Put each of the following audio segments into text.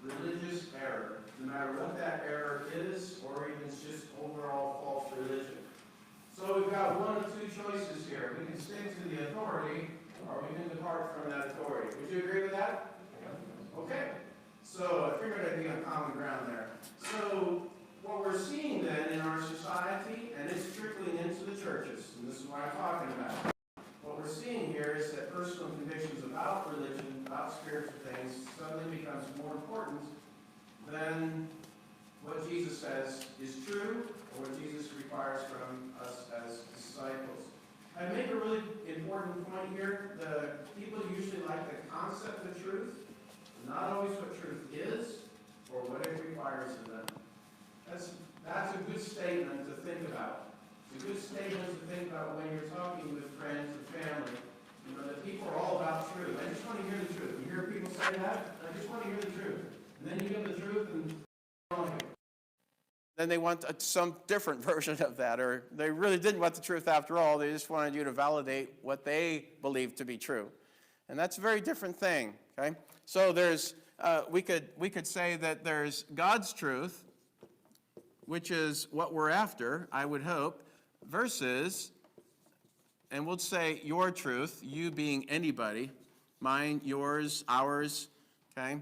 religious error, no matter what that error is, or even it's just overall false religion. So we've got one of two choices here. We can stick to the authority, or we can depart from that authority. Would you agree with that? Okay. So I figured I'd be on common ground there. So what we're seeing then in our society, and it's trickling into the churches, and this is what I'm talking about. What we're seeing here is that personal convictions about religion, about spiritual things, suddenly becomes more important than what Jesus says is true, or what Jesus requires from us as disciples. I make a really important point here. The people usually like the concept of truth, not always what truth is, or what it requires of them. That's a good statement to think about. It's a good statement to think about when you're talking with friends and family. You know, that people are all about truth. I just want to hear the truth. You hear people say that? I just want to hear the truth. And then you get the truth and then they want some different version of that, or they really didn't want the truth after all. They just wanted you to validate what they believe to be true. And that's a very different thing, okay? So there's, we could say that there's God's truth, which is what we're after, I would hope, versus, and we'll say your truth, you being anybody, mine, yours, ours, okay?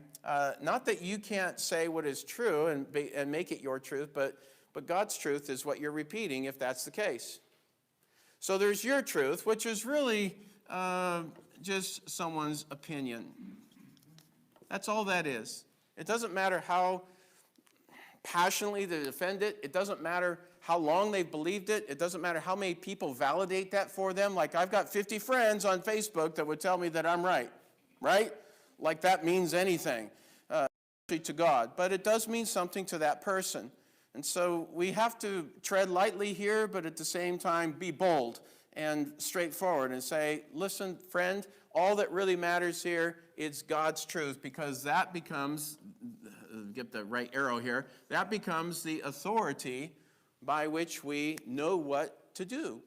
Not that you can't say what is true and make it your truth, but God's truth is what you're repeating if that's the case. So there's your truth, which is really just someone's opinion. That's all that is. It doesn't matter how passionately they defend it. It doesn't matter how long they've believed it. It doesn't matter how many people validate that for them. Like I've got 50 friends on Facebook that would tell me that I'm right? Like that means anything to God. But it does mean something to that person. And so we have to tread lightly here, but at the same time be bold and straightforward and say, listen, friend, all that really matters here is God's truth, because that becomes, get the right arrow here, that becomes the authority by which we know what to do.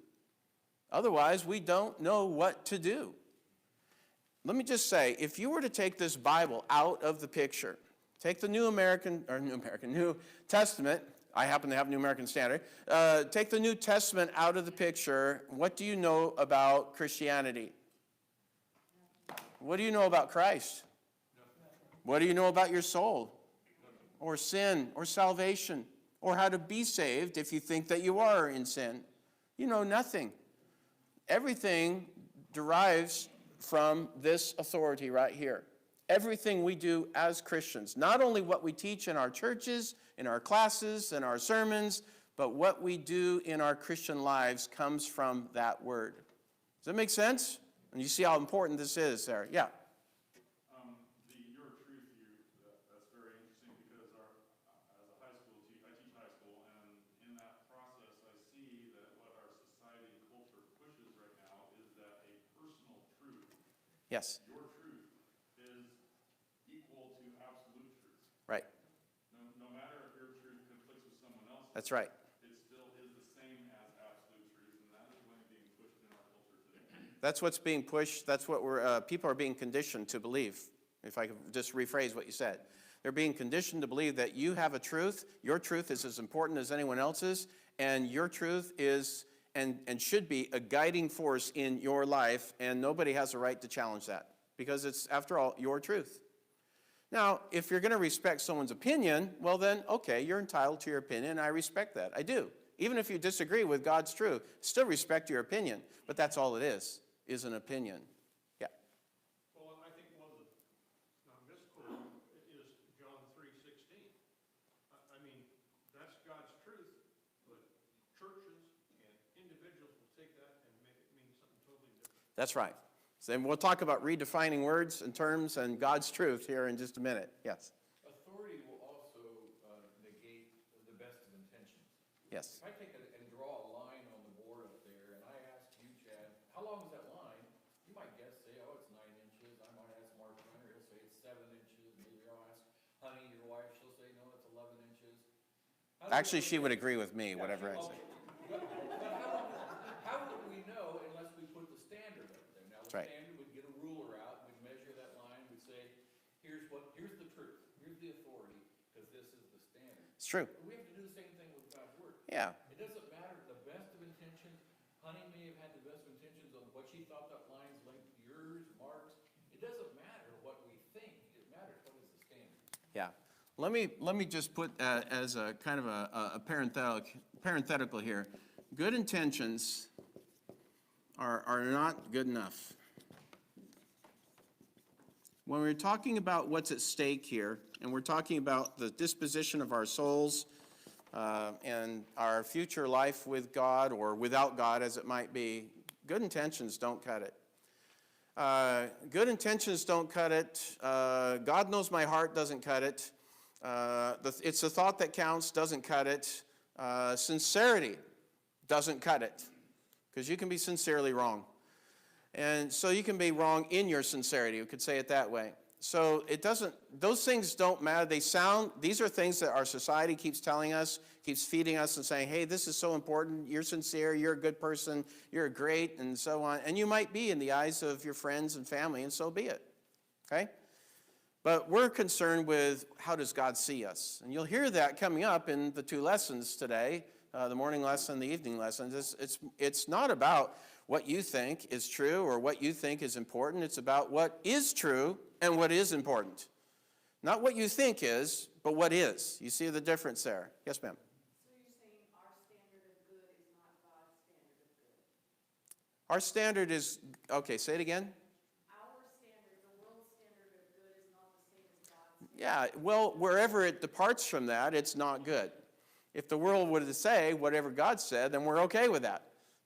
Otherwise, we don't know what to do. Let me just say, if you were to take this Bible out of the picture, take the New Testament, I happen to have New American Standard, take the New Testament out of the picture, what do you know about Christianity? What do you know about Christ? What do you know about your soul? Or sin, or salvation, or how to be saved if you think that you are in sin? You know nothing. Everything derives from this authority right here. Everything we do as Christians, not only what we teach in our churches, in our classes, in our sermons, but what we do in our Christian lives comes from that word. Does that make sense? And you see how important this is there. Yeah. Your truth, that's very interesting, because as a high school teacher, I teach high school, and in that process I see that what our society and culture pushes right now is that a personal truth, Yes. your truth, is equal to absolute truth. Right. No matter if your truth conflicts with someone else's. That's right. It still is the same as absolute truth, and that is what is being pushed in our culture today. That's what's being pushed. That's what people are being conditioned to believe, if I could just rephrase what you said. They're being conditioned to believe that you have a truth. Your truth is as important as anyone else's, and your truth is and should be a guiding force in your life, and nobody has a right to challenge that, because it's, after all, your truth. Now, if you're going to respect someone's opinion, well then, okay, you're entitled to your opinion, I respect that. I do. Even if you disagree with God's truth, still respect your opinion. But that's all it is an opinion. Yeah. Well, I think one of the misquoted is John 3:16. I mean, that's God's truth, but churches and individuals will take that and make it mean something totally different. That's right. So then we'll talk about redefining words and terms and God's truth here in just a minute. Yes. Authority will also negate the best of intentions. Yes. If I take and draw a line on the board up there, and I ask you, Chad, how long is that line? You might guess, say, oh, it's 9 inches. I might ask Mark Runner, he'll say it's 7 inches. Maybe I'll ask Honey, your wife, she'll say, no, it's 11 inches. Actually, she would agree with me, whatever I say. But how would we know unless we put the standard up there? Now, the Right. standard would get a ruler out, we'd measure that line, we'd say, here's the truth, here's the authority. It's true. We have to do the same thing with God's word. Yeah. It doesn't matter the best of intentions. Honey may have had the best of intentions on what she thought that line's length, yours, Mark's. It doesn't matter what we think. It matters what is the standard. Yeah. Let me just put as a kind of a parenthetical here. Good intentions are not good enough. When we're talking about what's at stake here, and we're talking about the disposition of our souls and our future life with God or without God, as it might be, good intentions don't cut it. Good intentions don't cut it. God knows my heart doesn't cut it. It's the thought that counts doesn't cut it. Sincerity doesn't cut it, because you can be sincerely wrong. And so you can be wrong in your sincerity. We could say it that way. So it doesn't, those things don't matter. These are things that our society keeps telling us, keeps feeding us and saying, hey, this is so important. You're sincere. You're a good person. You're great, and so on. And you might be in the eyes of your friends and family, and so be it. Okay? But we're concerned with how does God see us? And you'll hear that coming up in the two lessons today, the morning lesson and the evening lesson. It's not about what you think is true or what you think is important. It's about what is true and what is important. Not what you think is, but what is. You see the difference there? Yes, ma'am. So you're saying our standard of good is not God's standard of good? Our standard is, okay, say it again. Our standard, the world's standard of good is not the same as God's standard. Yeah, well, wherever it departs from that, it's not good. If the world were to say whatever God said, then we're okay with that.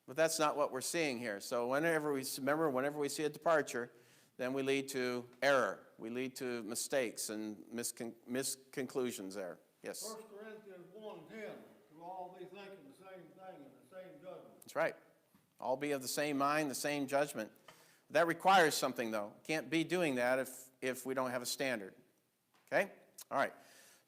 But that's not what we're seeing here. So whenever we see a departure, then we lead to error. We lead to mistakes and misconclusions there. Yes? 1 Corinthians 1:10, to all be thinking the same thing and the same judgment. That's right. All be of the same mind, the same judgment. That requires something, though. Can't be doing that if we don't have a standard. Okay? All right.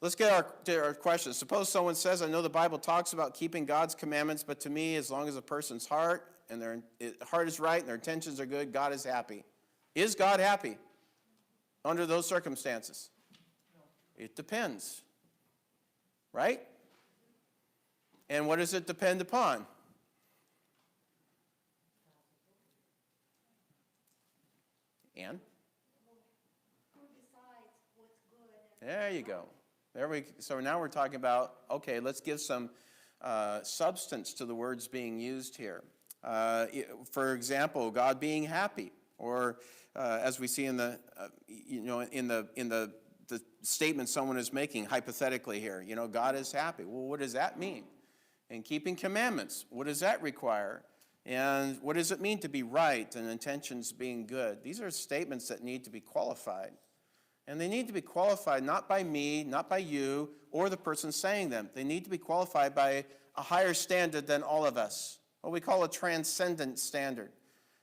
Let's get to our questions. Suppose someone says, I know the Bible talks about keeping God's commandments, but to me, as long as a person's heart and their heart is right and their intentions are good, God is happy. Is God happy under those circumstances? No. It depends. Right? And what does it depend upon? Ann? Who decides what's good? There you go. So now we're talking about, okay, let's give some substance to the words being used here. For example, God being happy, or as we see in the statement someone is making hypothetically here, God is happy. Well, what does that mean? And keeping commandments, what does that require? And what does it mean to be right and intentions being good? These are statements that need to be qualified. And they need to be qualified not by me, not by you, or the person saying them. They need to be qualified by a higher standard than all of us, what we call a transcendent standard.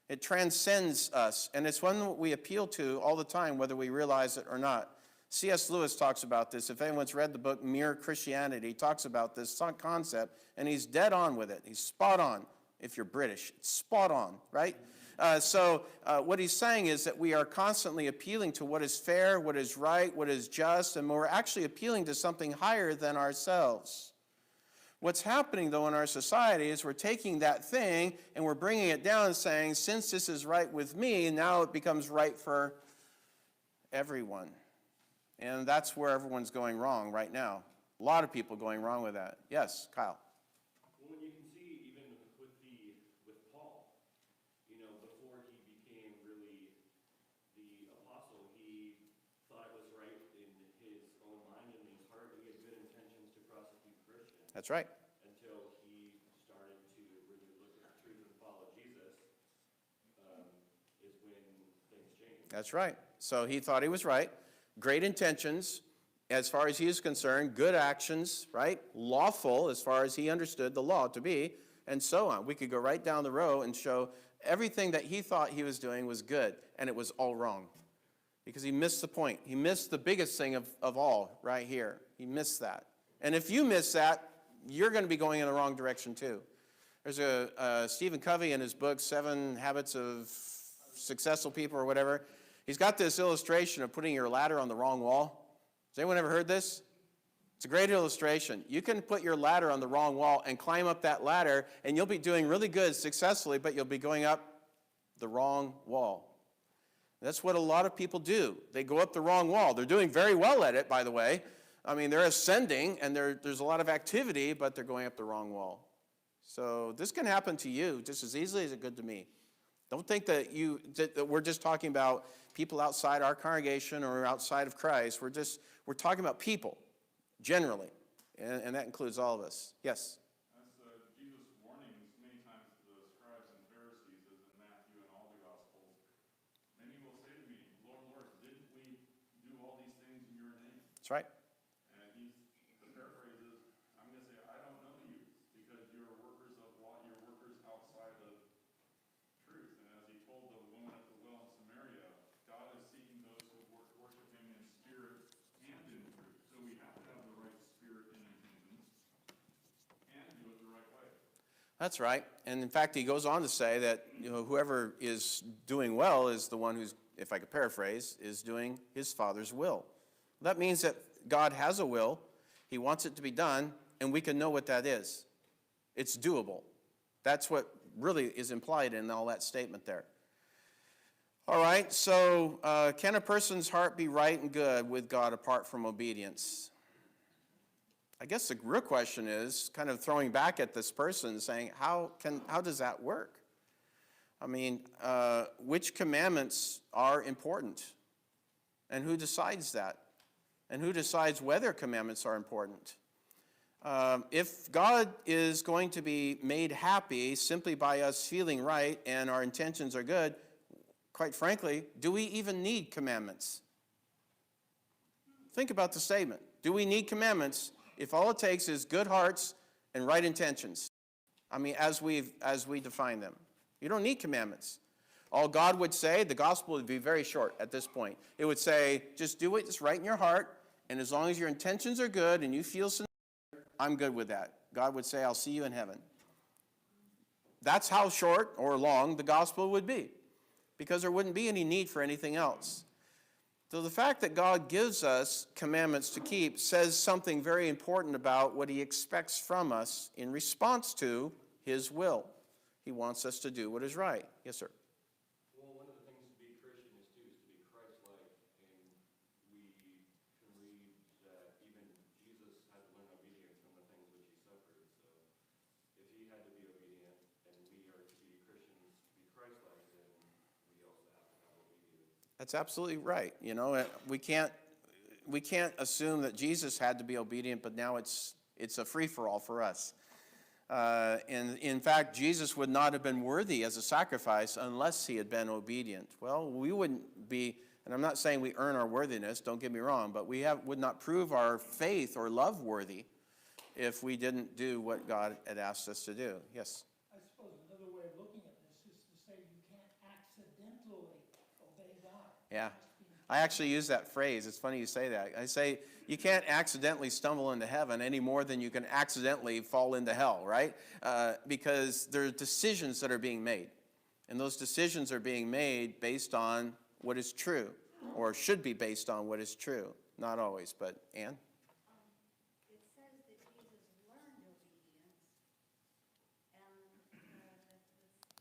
It transcends us, and it's one that we appeal to all the time, whether we realize it or not. C.S. Lewis talks about this. If anyone's read the book Mere Christianity, he talks about this concept, and he's dead on with it. He's spot on. If you're British, it's spot on, right? So what he's saying is that we are constantly appealing to what is fair, what is right, what is just, and we're actually appealing to something higher than ourselves. What's happening, though, in our society is we're taking that thing and we're bringing it down and saying, since this is right with me, now it becomes right for everyone. And that's where everyone's going wrong right now. A lot of people going wrong with that. Yes, Kyle. Well, when you can see even with Paul, before he became really the apostle, he thought it was right in his own mind and in his heart. He had good intentions to prosecute Christians. That's right. Until he started to really look at the truth and follow Jesus, is when things changed. That's right. So he thought he was right. Great intentions, as far as he is concerned, good actions, right? Lawful, as far as he understood the law to be, and so on. We could go right down the row and show everything that he thought he was doing was good, and it was all wrong. Because he missed the point. He missed the biggest thing of all right here. He missed that. And if you miss that, you're going to be going in the wrong direction too. There's a Stephen Covey in his book, 7 Habits of Successful People or whatever. He's got this illustration of putting your ladder on the wrong wall. Has anyone ever heard this? It's a great illustration. You can put your ladder on the wrong wall and climb up that ladder, and you'll be doing really good successfully, but you'll be going up the wrong wall. That's what a lot of people do. They go up the wrong wall. They're doing very well at it, by the way. I mean, they're ascending, and there's a lot of activity, but they're going up the wrong wall. So this can happen to you just as easily as it could to me. Don't think that we're just talking about people outside our congregation or outside of Christ. We're talking about people. Generally, and that includes all of us. Yes? As Jesus' warnings many times to the scribes and Pharisees, as in Matthew and all the Gospels, many will say to me, Lord, Lord, didn't we do all these things in your name? That's right. And the paraphrase is, I'm going to say, I don't know you, because you're workers of law, you're workers outside of truth. And as he told the woman at the well in Samaria, God is seeking those who worship him in spirit and in truth. So we have to have the right spirit and intentions and do it the right way. That's right. And in fact, he goes on to say that whoever is doing well is the one who's, if I could paraphrase, is doing his Father's will. That means that God has a will. He wants it to be done, and we can know what that is. It's doable. That's what really is implied in all that statement there. All right, so can a person's heart be right and good with God apart from obedience? I guess the real question is kind of throwing back at this person saying, how does that work? I mean, which commandments are important? And who decides that? And who decides whether commandments are important? If God is going to be made happy simply by us feeling right and our intentions are good, quite frankly, do we even need commandments? Think about the statement. Do we need commandments if all it takes is good hearts and right intentions? I mean, as we define them. You don't need commandments. All God would say, the gospel would be very short at this point. It would say, just do what's right in your heart, and as long as your intentions are good and you feel sincere, I'm good with that. God would say, I'll see you in heaven. That's how short or long the gospel would be, because there wouldn't be any need for anything else. So the fact that God gives us commandments to keep says something very important about what he expects from us in response to his will. He wants us to do what is right. Yes, sir. Well, one of the things to be Christian is to be Christ-like, and we can read that even Jesus had to learn obedience from the things which he suffered. So if he had to be obedient, and we are to be Christians to be Christ-like, then we also have to have obedience. That's absolutely right. You know, we can't assume that Jesus had to be obedient, but now it's a free-for-all for us. And in fact, Jesus would not have been worthy as a sacrifice unless he had been obedient. Well, we wouldn't be, and I'm not saying we earn our worthiness, don't get me wrong, but we would not prove our faith or love worthy if we didn't do what God had asked us to do. Yes? I suppose another way of looking at this is to say you can't accidentally obey God. Yeah. I actually use that phrase. It's funny you say that. I say you can't accidentally stumble into heaven any more than you can accidentally fall into hell, right? Because there are decisions that are being made. And those decisions are being made based on what is true, or should be based on what is true. Not always, but Ann? It says that Jesus learned obedience, and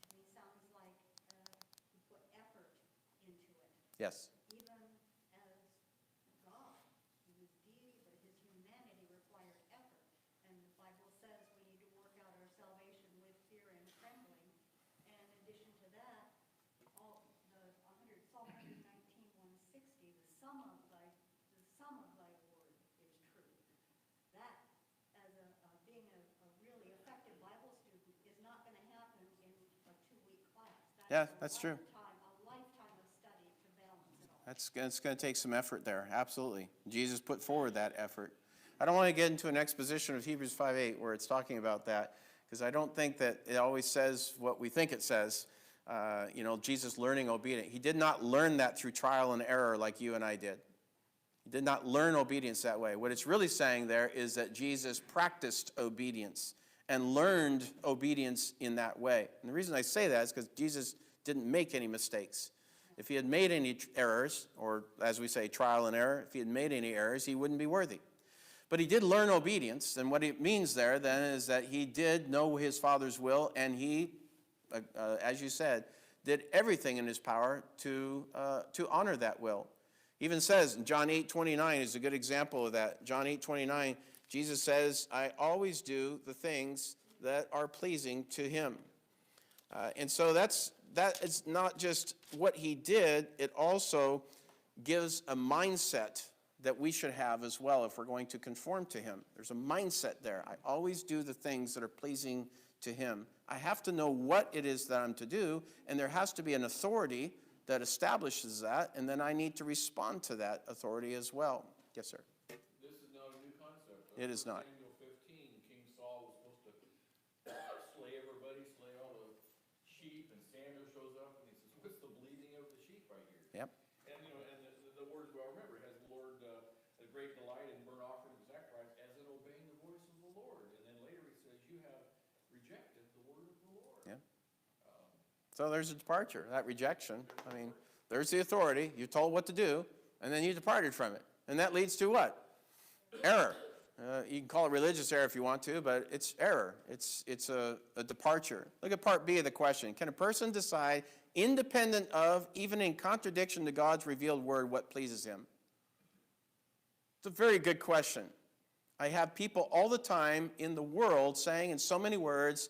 to me sounds like he put effort into it. Yes. Even as God, he was deity, but his humanity required effort. And the Bible says we need to work out our salvation with fear and trembling. And in addition to that, Psalm 119, 160, the sum of thy word is true. That, as being a really effective Bible student, is not going to happen in a 2-week class. That's true. A lifetime of study to balance it all. It's going to take some effort there, absolutely. Jesus put forward that effort. I don't want to get into an exposition of Hebrews 5:8 where it's talking about that, because I don't think that it always says what we think it says. Jesus learning obedience. He did not learn that through trial and error like you and I did. He did not learn obedience that way. What it's really saying there is that Jesus practiced obedience and learned obedience in that way. And the reason I say that is because Jesus didn't make any mistakes. If he had made any errors, or as we say, trial and error, if he had made any errors, he wouldn't be worthy. But he did learn obedience, and what it means there then is that he did know his Father's will, and he, as you said, did everything in his power to honor that will. Even says in John 8:29 is a good example of that. John 8:29, Jesus says, I always do the things that are pleasing to him. And so that is not just what he did, it also gives a mindset that we should have as well if we're going to conform to him. There's a mindset there. I always do the things that are pleasing to him. I have to know what it is that I'm to do, and there has to be an authority that establishes that, and then I need to respond to that authority as well. Yes, sir. This is not a new concept. It is not. Samuel 15, King Saul was supposed to slay everybody, slay all the sheep, and Samuel shows up and he says, what's the bleating of the sheep right here? Yep. And, the words we all remember, has the Lord a great delight in burnt offering and sacrifice as in obeying the voice of the Lord. And then later he says, you have rejected the word of the Lord. Yeah. So there's a departure, that rejection. I mean, there's the authority. You're told what to do, and then you departed from it. And that leads to what? Error. You can call it religious error if you want to, but it's error. It's a departure. Look at part B of the question. Can a person decide, independent of, even in contradiction to God's revealed word, what pleases him? It's a very good question. I have people all the time in the world saying in so many words,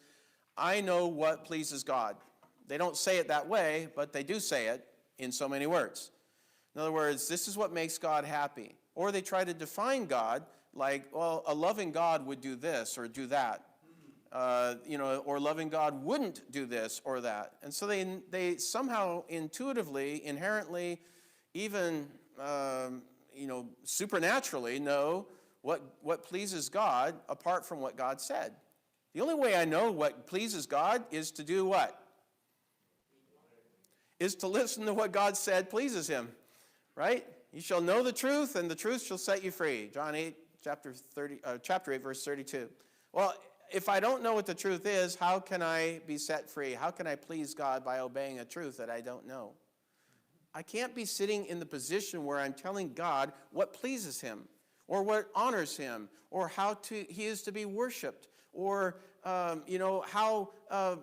I know what pleases God. They don't say it that way, but they do say it in so many words. In other words, this is what makes God happy. Or they try to define God like, well, a loving God would do this or do that. Or loving God wouldn't do this or that. And so they somehow intuitively, inherently, even, supernaturally know what pleases God apart from what God said. The only way I know what pleases God is to do what? Is to listen to what God said pleases him, right? You shall know the truth, and the truth shall set you free. John 8, chapter 8, verse 32. Well, if I don't know what the truth is, how can I be set free? How can I please God by obeying a truth that I don't know? I can't be sitting in the position where I'm telling God what pleases him, or what honors him, or how he is to be worshiped, or how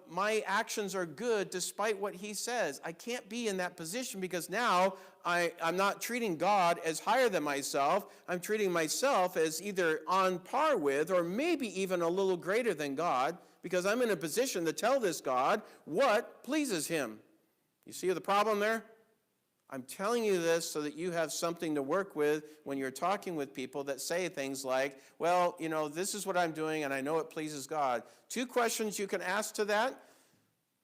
my actions are good despite what he says. I can't be in that position because now I'm not treating God as higher than myself. I'm treating myself as either on par with or maybe even a little greater than God because I'm in a position to tell this God what pleases him. You see the problem there? I'm telling you this so that you have something to work with when you're talking with people that say things like, well, this is what I'm doing and I know it pleases God. 2 questions you can ask to that.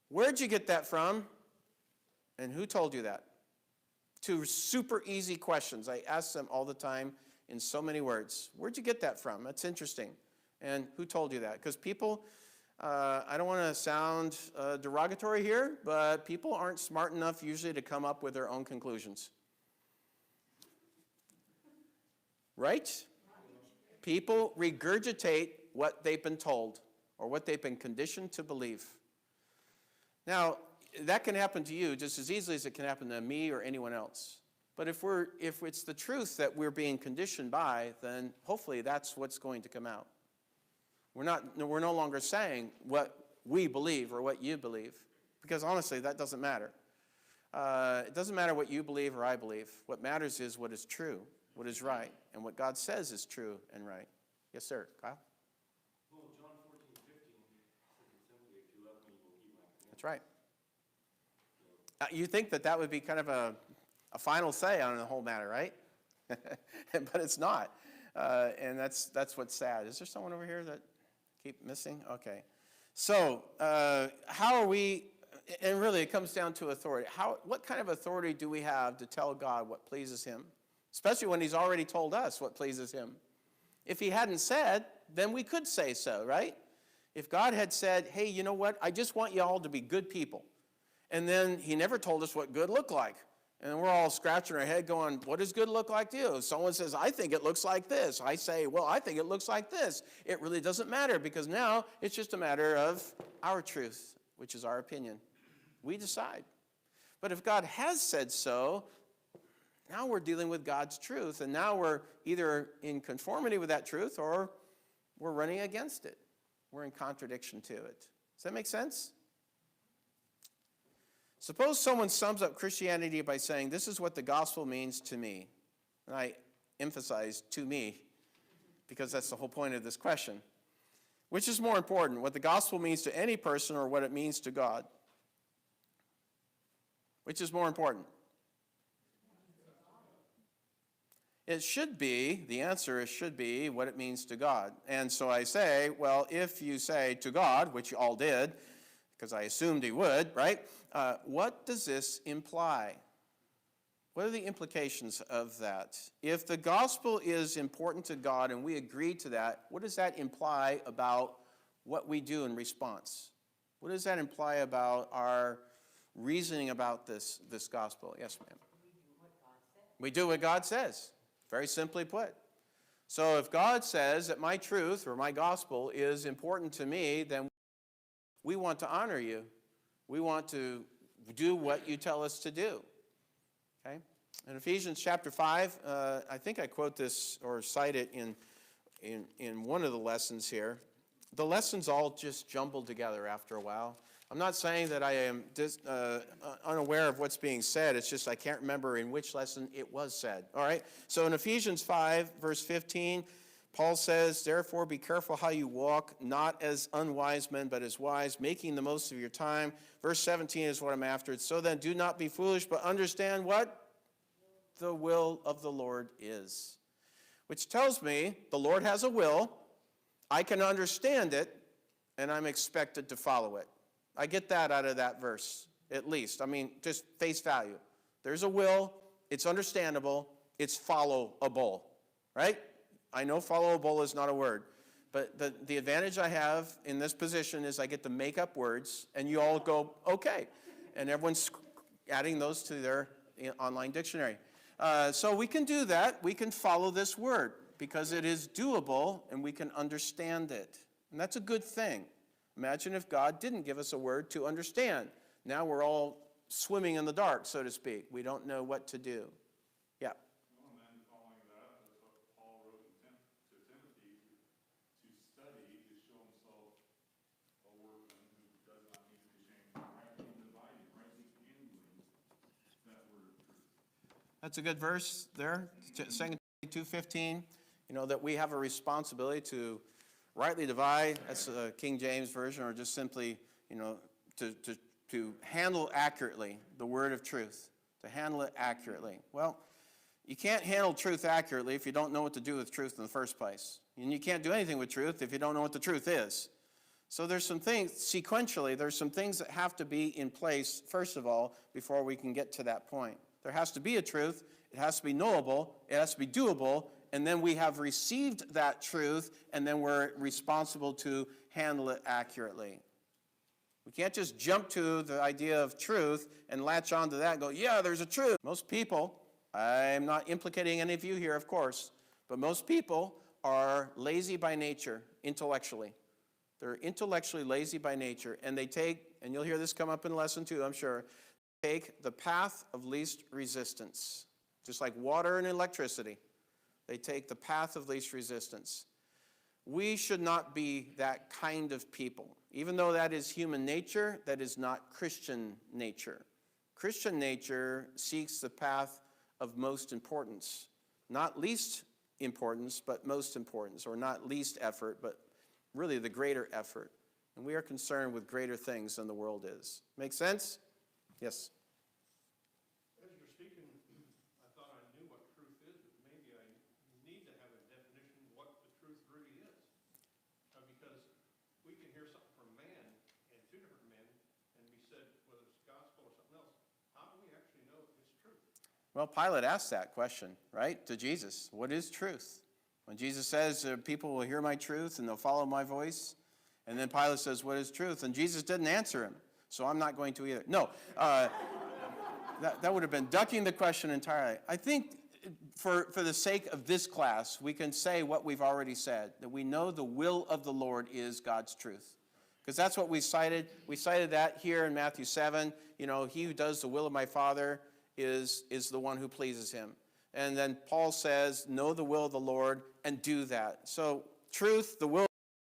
Where'd you get that from? And who told you that? 2 super easy questions. I ask them all the time in so many words. Where'd you get that from? That's interesting. And who told you that? Because people... I don't want to sound derogatory here, but people aren't smart enough usually to come up with their own conclusions. Right? People regurgitate what they've been told or what they've been conditioned to believe. Now, that can happen to you just as easily as it can happen to me or anyone else. But if it's the truth that we're being conditioned by, then hopefully that's what's going to come out. We're no longer saying what we believe or what you believe, because honestly, that doesn't matter. It doesn't matter what you believe or I believe. What matters is what is true, what is right, and what God says is true and right. Yes, sir. Kyle? Well, John 14:15 says simply, if you love me, you will keep my commandments. That's right. You think that would be kind of a final say on the whole matter, right? But it's not. And that's what's sad. Is there someone over here that keep missing? Okay. So how are we, and really it comes down to authority. What kind of authority do we have to tell God what pleases him? Especially when he's already told us what pleases him. If he hadn't said, then we could say so, right? If God had said, hey, you know what? I just want you all to be good people. And then he never told us what good looked like. And we're all scratching our head going, what does good look like to you? Someone says, I think it looks like this. I say, well, I think it looks like this. It really doesn't matter because now it's just a matter of our truth, which is our opinion. We decide. But if God has said so, Now we're dealing with God's truth, and now we're either in conformity with that truth or we're running against it. We're in contradiction to it. Does that make sense? Suppose someone sums up Christianity by saying, this is what the gospel means to me. And I emphasize to me because that's the whole point of this question. Which is more important, what the gospel means to any person or what it means to God? Which is more important? It should be, the answer is should be what it means to God. And so I say, well, if you say to God, which you all did, because I assumed he would, right? What does this imply? What are the implications of that? If the gospel is important to God and we agree to that, what does that imply about what we do in response? What does that imply about our reasoning about this gospel? Yes, ma'am. We do what God says. Very simply put. So if God says that my truth or my gospel is important to me, then we want to honor you. We want to do what you tell us to do. Okay? In Ephesians chapter 5, I think I quote this or cite it in one of the lessons here. The lessons all just jumbled together after a while. I'm not saying that I am unaware of what's being said. It's just I can't remember in which lesson it was said. All right? So in Ephesians 5, verse 15, Paul says, therefore be careful how you walk, not as unwise men, but as wise, making the most of your time. Verse 17 is what I'm after. So then do not be foolish, but understand what the will of the Lord is. Which tells me the Lord has a will. I can understand it, and I'm expected to follow it. I get that out of that verse, at least. I mean, just face value. There's a will. It's understandable. It's followable, right? I know followable is not a word, but the advantage I have in this position is I get to make up words, and you all go, okay. And everyone's adding those to their online dictionary. So we can do that. We can follow this word because it is doable, and we can understand it. And that's a good thing. Imagine if God didn't give us a word to understand. Now we're all swimming in the dark, so to speak. We don't know what to do. Yeah. Well, and then following that, that's what Paul wrote to Timothy, to study, to show himself a workman who does not need to be ashamed, rightly dividing, rightly handling that word of truth. That's a good verse there, 2 Timothy 2:15, that we have a responsibility to rightly divide. That's the King James Version, or just simply, to handle accurately the word of truth, to handle it accurately. Well, you can't handle truth accurately if you don't know what to do with truth in the first place. And you can't do anything with truth if you don't know what the truth is. So there's some things, sequentially, there's some things that have to be in place, first of all, before we can get to that point. There has to be a truth, it has to be knowable, it has to be doable, and then we have received that truth, and then we're responsible to handle it accurately. We can't just jump to the idea of truth and latch onto that and go, yeah, there's a truth. Most people, I'm not implicating any of you here, of course, but most people are lazy by nature, intellectually. They're intellectually lazy by nature, and they take, and you'll hear this come up in lesson 2, I'm sure, take the path of least resistance. Just like water and electricity. They take the path of least resistance. We should not be that kind of people. Even though that is human nature, that is not Christian nature. Christian nature seeks the path of most importance. Not least importance, but most importance. Or not least effort, but really the greater effort. And we are concerned with greater things than the world is. Make sense? Yes. As you're speaking, I thought I knew what truth is, but maybe I need to have a definition of what the truth really is. Because we can hear something from man and two different men and be said, whether it's gospel or something else. How do we actually know it's truth? Well, Pilate asked that question, right, to Jesus. What is truth? When Jesus says, people will hear my truth and they'll follow my voice. And then Pilate says, what is truth? And Jesus didn't answer him. So I'm not going to either. No, that would have been ducking the question entirely. I think for the sake of this class, we can say what we've already said, that we know the will of the Lord is God's truth. Because that's what we cited. We cited that here in Matthew 7. He who does the will of my Father is the one who pleases him. And then Paul says, know the will of the Lord and do that. So truth, the will of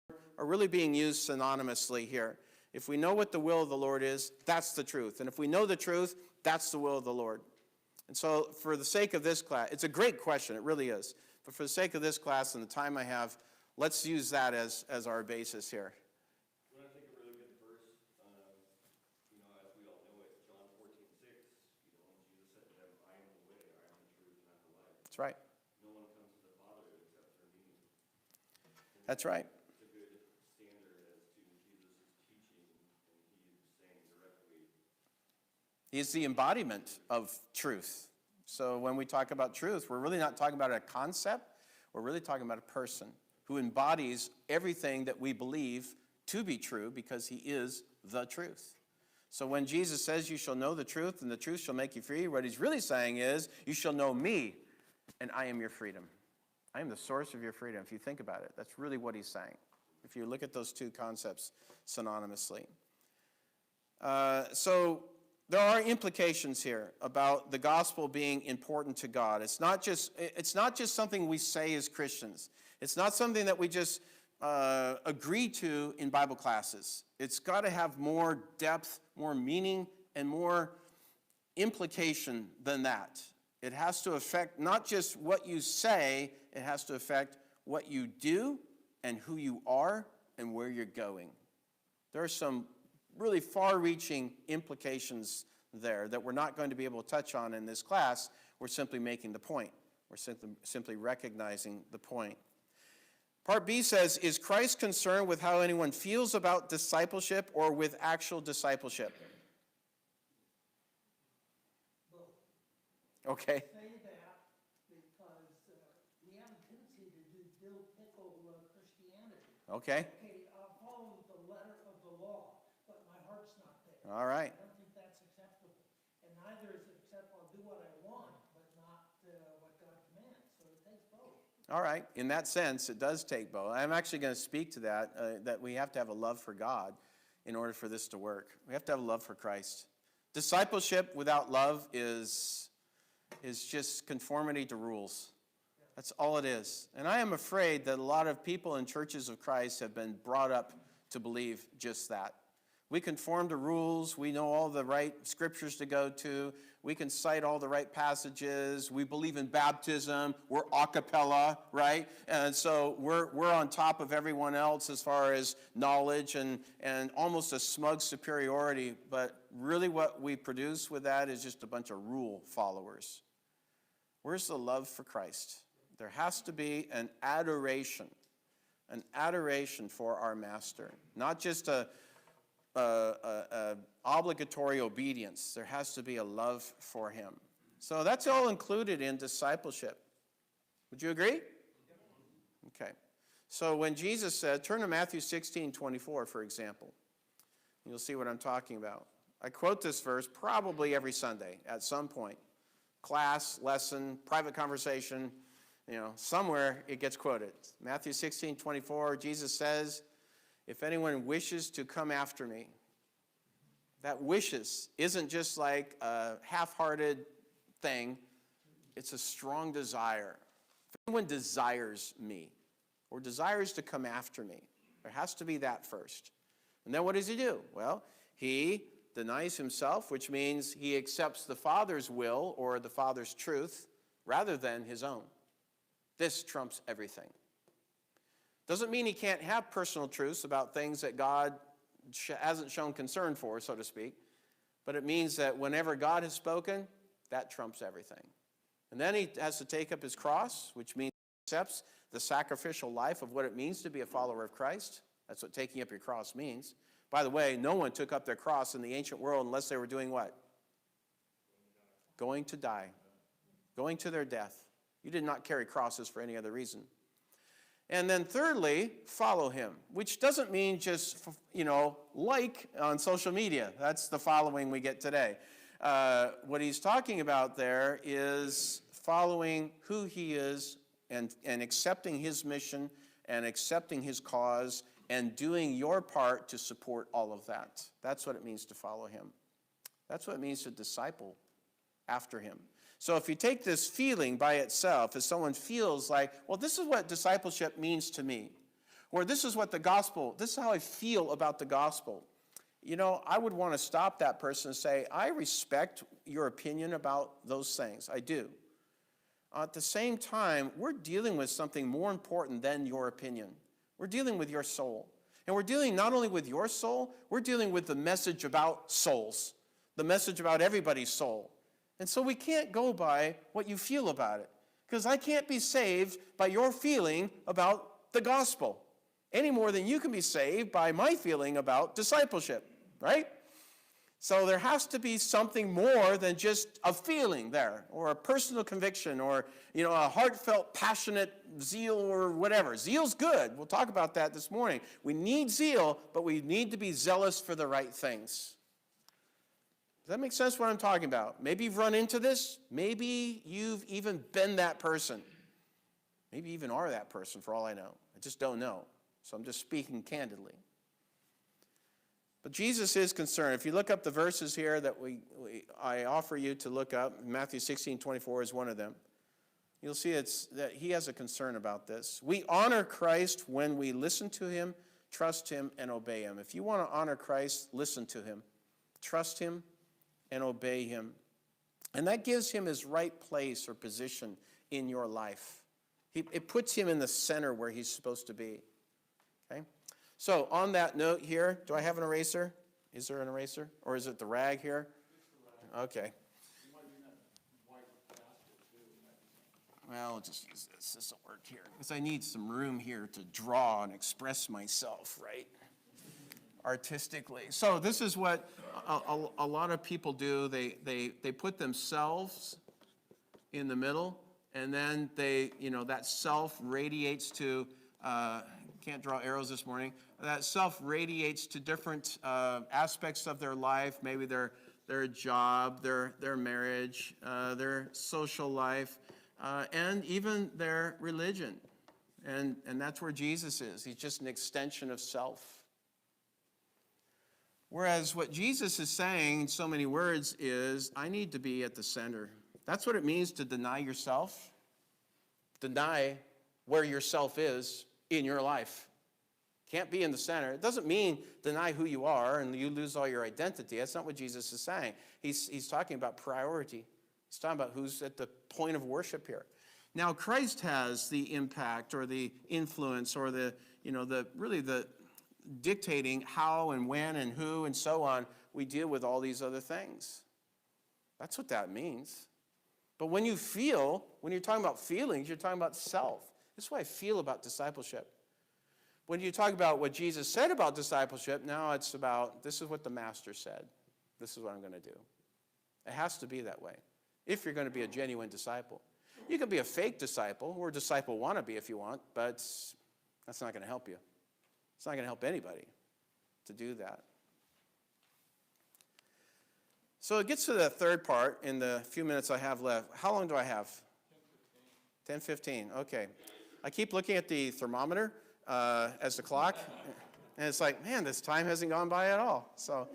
the Lord are really being used synonymously here. If we know what the will of the Lord is, that's the truth. And if we know the truth, that's the will of the Lord. And so for the sake of this class, it's a great question, it really is. But for the sake of this class and the time I have, let's use that as our basis here. You want to take a really good verse, as we all know it, John 14:6, Jesus said to them, I am the way, I am the truth, and I am the life. That's right. No one comes to the Father except through me. That's right. It's a good standard as to Jesus' teaching, and he's saying directly. He's the embodiment of truth. So when we talk about truth, we're really not talking about a concept, we're really talking about a person who embodies everything that we believe to be true because he is the truth. So when Jesus says you shall know the truth and the truth shall make you free, what he's really saying is you shall know me and I am your freedom. I am the source of your freedom. If you think about it, that's really what he's saying. If you look at those two concepts synonymously. So there are implications here about the gospel being important to God. It's not just something we say as Christians. It's not something that we just agree to in Bible classes. It's got to have more depth, more meaning, and more implication than that. It has to affect not just what you say, it has to affect what you do and who you are and where you're going. There are some really far-reaching implications there that we're not going to be able to touch on in this class. We're simply making the point. We're simply recognizing the point. Part B says, is Christ concerned with how anyone feels about discipleship or with actual discipleship? Okay. Say that because we have a tendency to do dill pickle Christianity. Okay. Okay, I'll follow the letter of the law, but my heart's not there. All right. I don't think that's acceptable. And neither is it acceptable. I'll do what I want, but not what God commands. So it takes both. All right. In that sense, it does take both. I'm actually going to speak to that we have to have a love for God in order for this to work. We have to have a love for Christ. Discipleship without love is just conformity to rules. That's all it is. And I am afraid that a lot of people in churches of Christ have been brought up to believe just that. We conform to rules. We know all the right scriptures to go to. We can cite all the right passages. We believe in baptism. We're a cappella, right? And so we're on top of everyone else as far as knowledge and almost a smug superiority. But really what we produce with that is just a bunch of rule followers. Where's the love for Christ? There has to be an adoration for our master, not just a obligatory obedience. There has to be a love for him. So that's all included in discipleship. Would you agree? Okay. So when Jesus said, turn to Matthew 16:24, for example. You'll see what I'm talking about. I quote this verse probably every Sunday at some point. Class, lesson, private conversation, somewhere it gets quoted. Matthew 16:24, Jesus says, if anyone wishes to come after me, that wishes isn't just like a half-hearted thing. It's a strong desire. If anyone desires me or desires to come after me, there has to be that first. And then what does he do? Well, he denies himself, which means he accepts the Father's will or the Father's truth rather than his own. This trumps everything. Doesn't mean he can't have personal truths about things that God hasn't shown concern for, so to speak. But it means that whenever God has spoken, that trumps everything. And then he has to take up his cross, which means he accepts the sacrificial life of what it means to be a follower of Christ. That's what taking up your cross means. By the way, no one took up their cross in the ancient world unless they were doing what? Going to die. Going to their death. You did not carry crosses for any other reason. And then thirdly, follow him, which doesn't mean just, like on social media. That's the following we get today. What he's talking about there is following who he is and accepting his mission and accepting his cause and doing your part to support all of that. That's what it means to follow him. That's what it means to disciple after him. So if you take this feeling by itself, as someone feels like, well, this is what discipleship means to me, or this is what the gospel, this is how I feel about the gospel. I would want to stop that person and say, I respect your opinion about those things. I do. At the same time, we're dealing with something more important than your opinion. We're dealing with your soul. And we're dealing not only with your soul, we're dealing with the message about souls, the message about everybody's soul. And so we can't go by what you feel about it, because I can't be saved by your feeling about the gospel any more than you can be saved by my feeling about discipleship, right? So there has to be something more than just a feeling there, or a personal conviction, or a heartfelt, passionate zeal, or whatever. Zeal's good. We'll talk about that this morning. We need zeal, but we need to be zealous for the right things. Does that make sense what I'm talking about? Maybe you've run into this. Maybe you've even been that person. Maybe even are that person, for all I know. I just don't know. So I'm just speaking candidly. But Jesus is concerned. If you look up the verses here that I offer you to look up, Matthew 16:24 is one of them. You'll see that he has a concern about this. We honor Christ when we listen to him, trust him, and obey him. If you want to honor Christ, listen to him, trust him, and obey him. And that gives him his right place or position in your life. It puts him in the center where he's supposed to be. Okay? So on that note here, do I have an eraser? Is there an eraser? Or is it the rag here? Okay. Well, I'll just use this. This will work here. Because I need some room here to draw and express myself, right? Artistically. So this is what a lot of people do. They put themselves in the middle, and then that self radiates to, can't draw arrows this morning, that self radiates to different aspects of their life, maybe their job, their marriage, their social life, and even their religion. And that's where Jesus is. He's just an extension of self. Whereas what Jesus is saying in so many words is, I need to be at the center. That's what it means to deny yourself. Deny where yourself is in your life. Can't be in the center. It doesn't mean deny who you are and you lose all your identity. That's not what Jesus is saying. He's talking about priority. He's talking about who's at the point of worship here. Now, Christ has the impact or the influence or the dictating how and when and who and so on we deal with all these other things. That's what that means. But when you're talking about feelings, you're talking about self. This is what I feel about discipleship. When you talk about what Jesus said about discipleship, now it's about, this is what the master said. This is what I'm going to do. It has to be that way if you're going to be a genuine disciple. You can be a fake disciple or a disciple wannabe if you want, but that's not going to help you. It's not going to help anybody to do that. So it gets to the third part in the few minutes I have left. How long do I have? 10:15. Okay. I keep looking at the thermometer as the clock, and it's like, man, this time hasn't gone by at all. So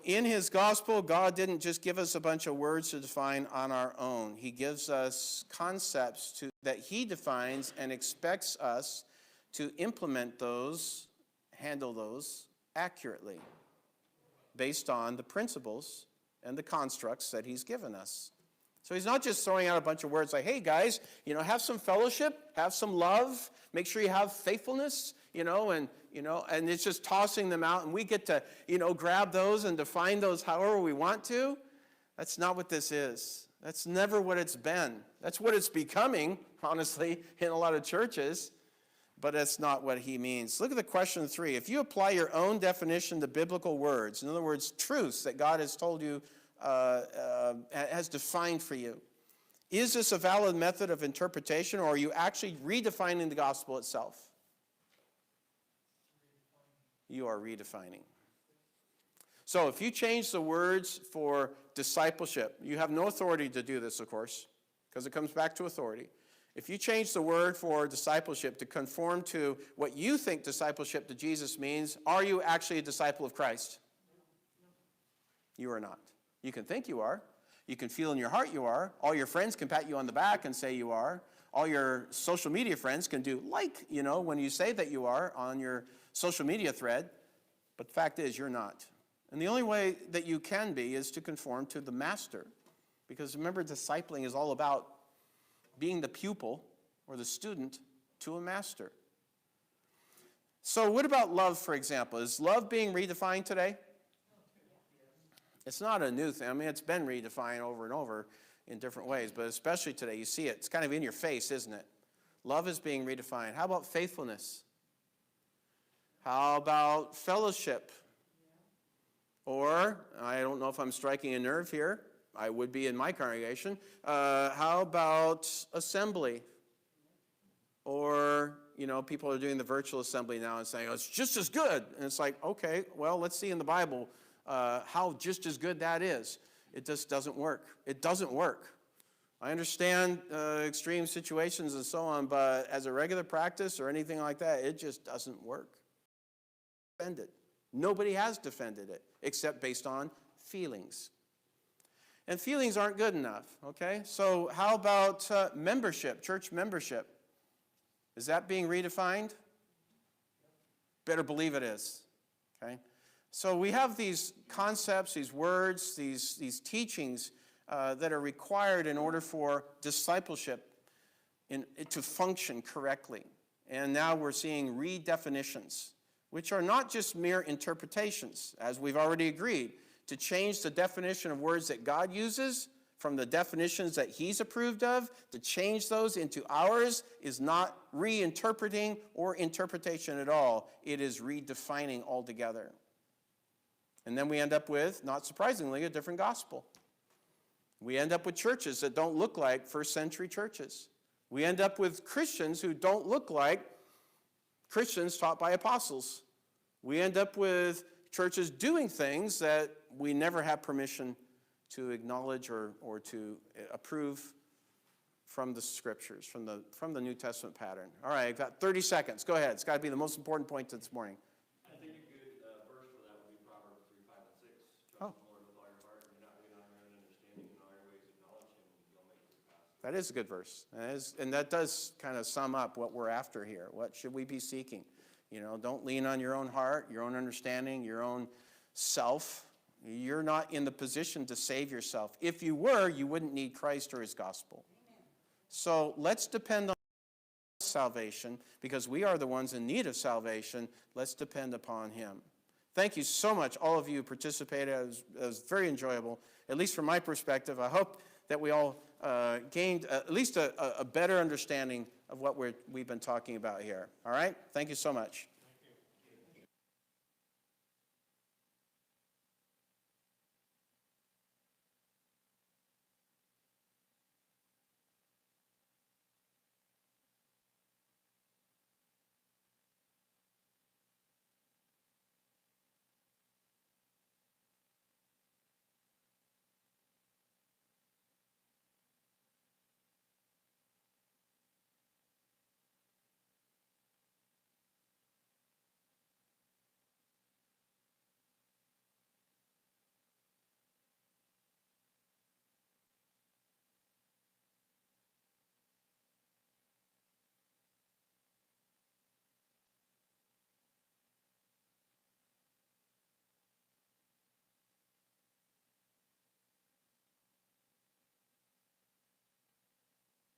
in his gospel, God didn't just give us a bunch of words to define on our own. He gives us concepts that he defines and expects us to implement those, handle those accurately based on the principles and the constructs that he's given us. So he's not just throwing out a bunch of words like, hey guys, have some fellowship, have some love, make sure you have faithfulness, and it's just tossing them out and we get to, grab those and define those however we want to. That's not what this is. That's never what it's been. That's what it's becoming, honestly, in a lot of churches. But that's not what he means. Look at the question 3. If you apply your own definition to biblical words, in other words, truths that God has told you, has defined for you, is this a valid method of interpretation, or are you actually redefining the gospel itself? You are redefining. So if you change the words for discipleship, you have no authority to do this, of course, because it comes back to authority. If you change the word for discipleship to conform to what you think discipleship to Jesus means, are you actually a disciple of Christ? You are not. You can think you are. You can feel in your heart you are. All your friends can pat you on the back and say you are. All your social media friends can do when you say that you are on your social media thread. But the fact is, you're not. And the only way that you can be is to conform to the master. Because remember, discipling is all about being the pupil or the student to a master. So what about love, for example? Is love being redefined today? It's not a new thing. I mean, it's been redefined over and over in different ways, but especially today, you see it. It's kind of in your face, isn't it? Love is being redefined. How about faithfulness? How about fellowship? Or, I don't know if I'm striking a nerve here. I would be in my congregation. How about assembly? Or, people are doing the virtual assembly now and saying, oh, it's just as good. And it's like, okay, well, let's see in the Bible how just as good that is. It just doesn't work. It doesn't work. I understand extreme situations and so on, but as a regular practice or anything like that, it just doesn't work. Defended. Nobody has defended it except based on feelings. And feelings aren't good enough, okay? So how about membership, church membership? Is that being redefined? Better believe it is, okay? So we have these concepts, these words, these teachings that are required in order for discipleship to function correctly. And now we're seeing redefinitions, which are not just mere interpretations, as we've already agreed. To change the definition of words that God uses from the definitions that he's approved of, to change those into ours is not reinterpreting or interpretation at all. It is redefining altogether. And then we end up with, not surprisingly, a different gospel. We end up with churches that don't look like first century churches. We end up with Christians who don't look like Christians taught by apostles. We end up with churches doing things that we never have permission to acknowledge or to approve from the scriptures, from the New Testament pattern. All right, I've got 30 seconds. Go ahead. It's got to be the most important point this morning. I think a good verse for that would be Proverbs 3, 5, and 6. Trust Oh. in the Lord with all your heart, and do not lean on your own understanding. In all your ways acknowledge him, and you'll make your paths. That is a good verse. And that does kind of sum up what we're after here. What should we be seeking? Don't lean on your own heart, your own understanding, your own self. You're not in the position to save yourself. If you were, you wouldn't need Christ or his gospel. So let's depend on salvation, because we are the ones in need of salvation. Let's depend upon him. Thank you so much, all of you who participated. It was very enjoyable, at least from my perspective. I hope that we all gained at least a better understanding of what we've been talking about here. All right? Thank you so much.